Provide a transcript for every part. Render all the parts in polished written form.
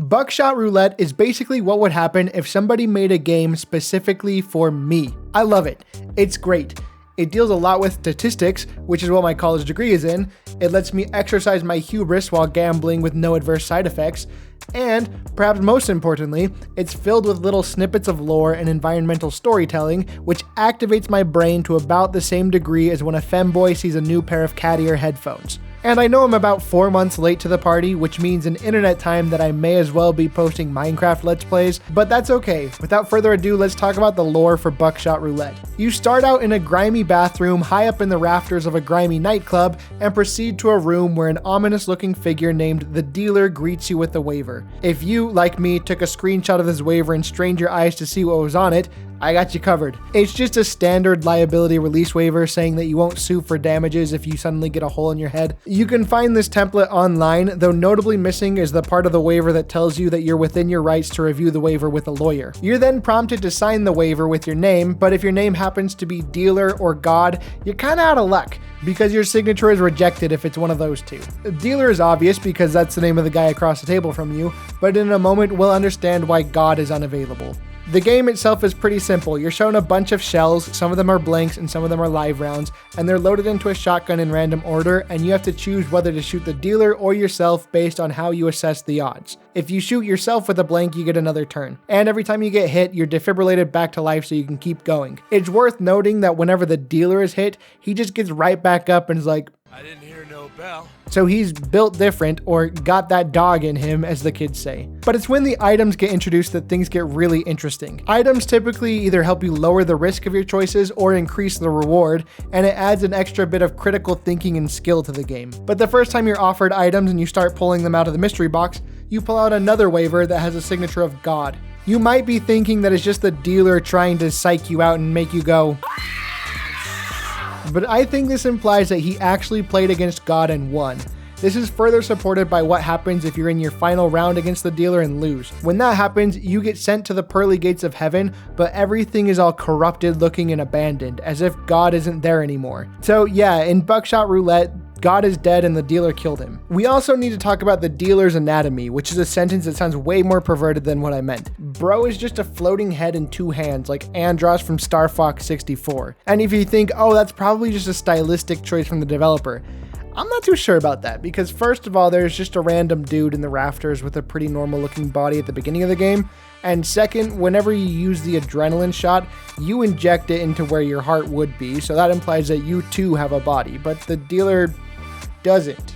Buckshot Roulette is basically what would happen if somebody made a game specifically for me. I love it. It's great. It deals a lot with statistics, which is what my college degree is in. It lets me exercise my hubris while gambling with no adverse side effects. And, perhaps most importantly, it's filled with little snippets of lore and environmental storytelling, which activates my brain to about the same degree as when a femboy sees a new pair of cat ear headphones. And I know I'm about 4 months late to the party, which means in internet time that I may as well be posting Minecraft Let's Plays, but that's okay. Without further ado, let's talk about the lore for Buckshot Roulette. You start out in a grimy bathroom high up in the rafters of a grimy nightclub and proceed to a room where an ominous looking figure named the Dealer greets you with a waiver. If you, like me, took a screenshot of this waiver and strained your eyes to see what was on it, I got you covered. It's just a standard liability release waiver saying that you won't sue for damages if you suddenly get a hole in your head. You can find this template online, though notably missing is the part of the waiver that tells you that you're within your rights to review the waiver with a lawyer. You're then prompted to sign the waiver with your name, but if your name happens to be Dealer or God, you're kinda out of luck, because your signature is rejected if it's one of those two. Dealer is obvious because that's the name of the guy across the table from you, but in a moment we'll understand why God is unavailable. The game itself is pretty simple. You're shown a bunch of shells, some of them are blanks and some of them are live rounds, and they're loaded into a shotgun in random order, and you have to choose whether to shoot the dealer or yourself based on how you assess the odds. If you shoot yourself with a blank, you get another turn. And every time you get hit, you're defibrillated back to life so you can keep going. It's worth noting that whenever the dealer is hit, he just gets right back up and is like, I didn't hear no bell. So he's built different, or got that dog in him, as the kids say. But it's when the items get introduced that things get really interesting. Items typically either help you lower the risk of your choices or increase the reward, and it adds an extra bit of critical thinking and skill to the game. But the first time you're offered items and you start pulling them out of the mystery box, you pull out another waiver that has a signature of God. You might be thinking that it's just the dealer trying to psych you out and make you go, but I think this implies that he actually played against God and won. This is further supported by what happens if you're in your final round against the dealer and lose. When that happens, you get sent to the pearly gates of heaven, but everything is all corrupted looking and abandoned, as if God isn't there anymore. So yeah, in Buckshot Roulette, God is dead and the dealer killed him. We also need to talk about the dealer's anatomy, which is a sentence that sounds way more perverted than what I meant. Bro is just a floating head and two hands, like Andros from Star Fox 64. And if you think, oh, that's probably just a stylistic choice from the developer, I'm not too sure about that, because first of all, there's just a random dude in the rafters with a pretty normal looking body at the beginning of the game. And second, whenever you use the adrenaline shot, you inject it into where your heart would be, so that implies that you too have a body, but the dealer doesn't.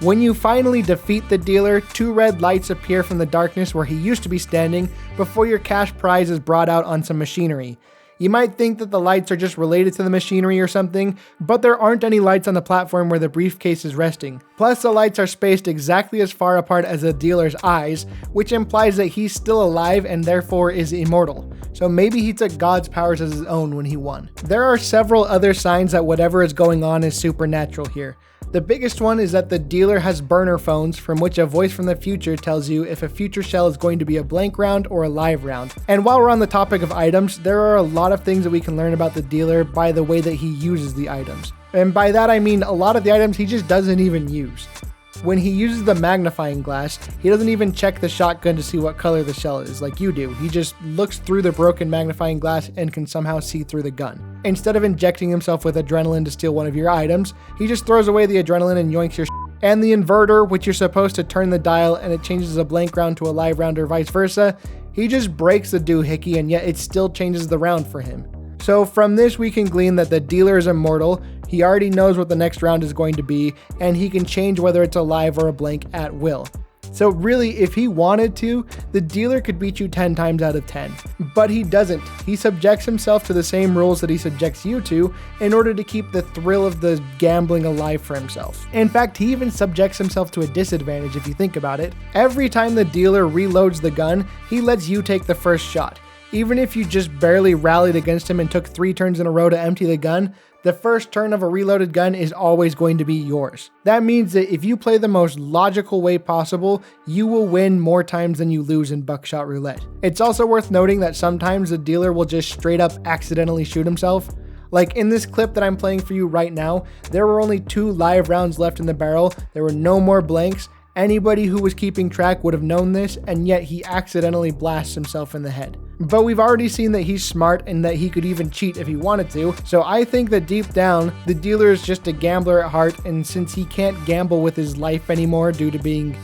When you finally defeat the dealer, 2 red lights appear from the darkness where he used to be standing before your cash prize is brought out on some machinery. You might think that the lights are just related to the machinery or something, but there aren't any lights on the platform where the briefcase is resting. Plus, the lights are spaced exactly as far apart as the dealer's eyes, which implies that he's still alive and therefore is immortal. So maybe he took God's powers as his own when he won. There are several other signs that whatever is going on is supernatural here. The biggest one is that the dealer has burner phones from which a voice from the future tells you if a future shell is going to be a blank round or a live round. And while we're on the topic of items, there are a lot of things that we can learn about the dealer by the way that he uses the items. And by that I mean a lot of the items he just doesn't even use. When he uses the magnifying glass, he doesn't even check the shotgun to see what color the shell is like you do. He just looks through the broken magnifying glass and can somehow see through the gun. Instead of injecting himself with adrenaline to steal one of your items, he just throws away the adrenaline and yoinks your And the inverter, which you're supposed to turn the dial and it changes a blank round to a live round or vice versa, he just breaks the doohickey and yet it still changes the round for him. So from this we can glean that the dealer is immortal, he already knows what the next round is going to be, and he can change whether it's a live or a blank at will. So really, if he wanted to, the dealer could beat you 10 times out of 10. But he doesn't. He subjects himself to the same rules that he subjects you to in order to keep the thrill of the gambling alive for himself. In fact, he even subjects himself to a disadvantage if you think about it. Every time the dealer reloads the gun, he lets you take the first shot. Even if you just barely rallied against him and took 3 turns in a row to empty the gun, the first turn of a reloaded gun is always going to be yours. That means that if you play the most logical way possible, you will win more times than you lose in Buckshot Roulette. It's also worth noting that sometimes the dealer will just straight up accidentally shoot himself. Like in this clip that I'm playing for you right now, there were only 2 live rounds left in the barrel, there were no more blanks, Anybody who was keeping track would have known this, and yet he accidentally blasts himself in the head. But we've already seen that he's smart and that he could even cheat if he wanted to, so I think that deep down, the dealer is just a gambler at heart, and since he can't gamble with his life anymore due to being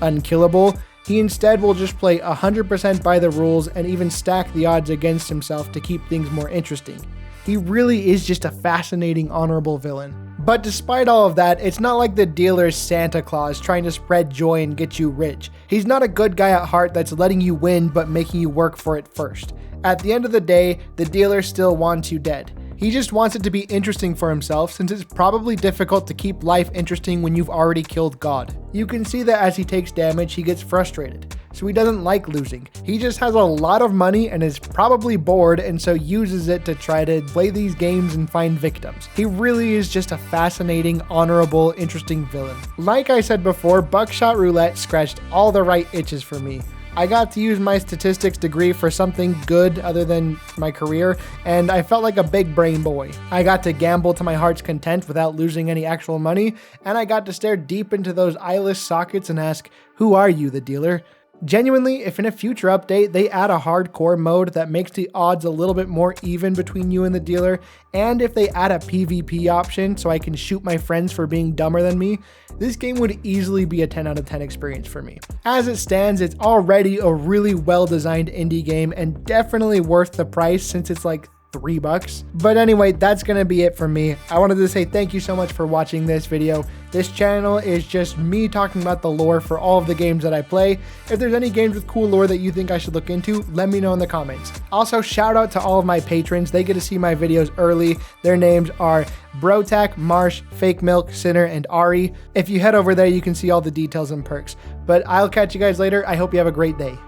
unkillable, he instead will just play 100% by the rules and even stack the odds against himself to keep things more interesting. He really is just a fascinating, honorable villain. But despite all of that, it's not like the dealer's Santa Claus trying to spread joy and get you rich. He's not a good guy at heart that's letting you win but making you work for it first. At the end of the day, the dealer still wants you dead. He just wants it to be interesting for himself, since it's probably difficult to keep life interesting when you've already killed God. You can see that as he takes damage, he gets frustrated, so he doesn't like losing. He just has a lot of money and is probably bored, and so uses it to try to play these games and find victims. He really is just a fascinating, honorable, interesting villain. Like I said before, Buckshot Roulette scratched all the right itches for me. I got to use my statistics degree for something good other than my career, and I felt like a big brain boy. I got to gamble to my heart's content without losing any actual money, and I got to stare deep into those eyeless sockets and ask, "Who are you, the dealer?" Genuinely, if in a future update they add a hardcore mode that makes the odds a little bit more even between you and the dealer, and if they add a PvP option so I can shoot my friends for being dumber than me, this game would easily be a 10 out of 10 experience for me. As it stands, it's already a really well-designed indie game and definitely worth the price since it's like $3. But anyway, that's gonna be it for me. I wanted to say thank you so much for watching this video. This channel is just me talking about the lore for all of the games that I play. If there's any games with cool lore that you think I should look into, let me know in the comments. Also, shout out to all of my patrons. They get to see my videos early. Their names are Brotac, Marsh, Fake Milk, Sinner, and Ari. If you head over there, you can see all the details and perks. But I'll catch you guys later. I hope you have a great day.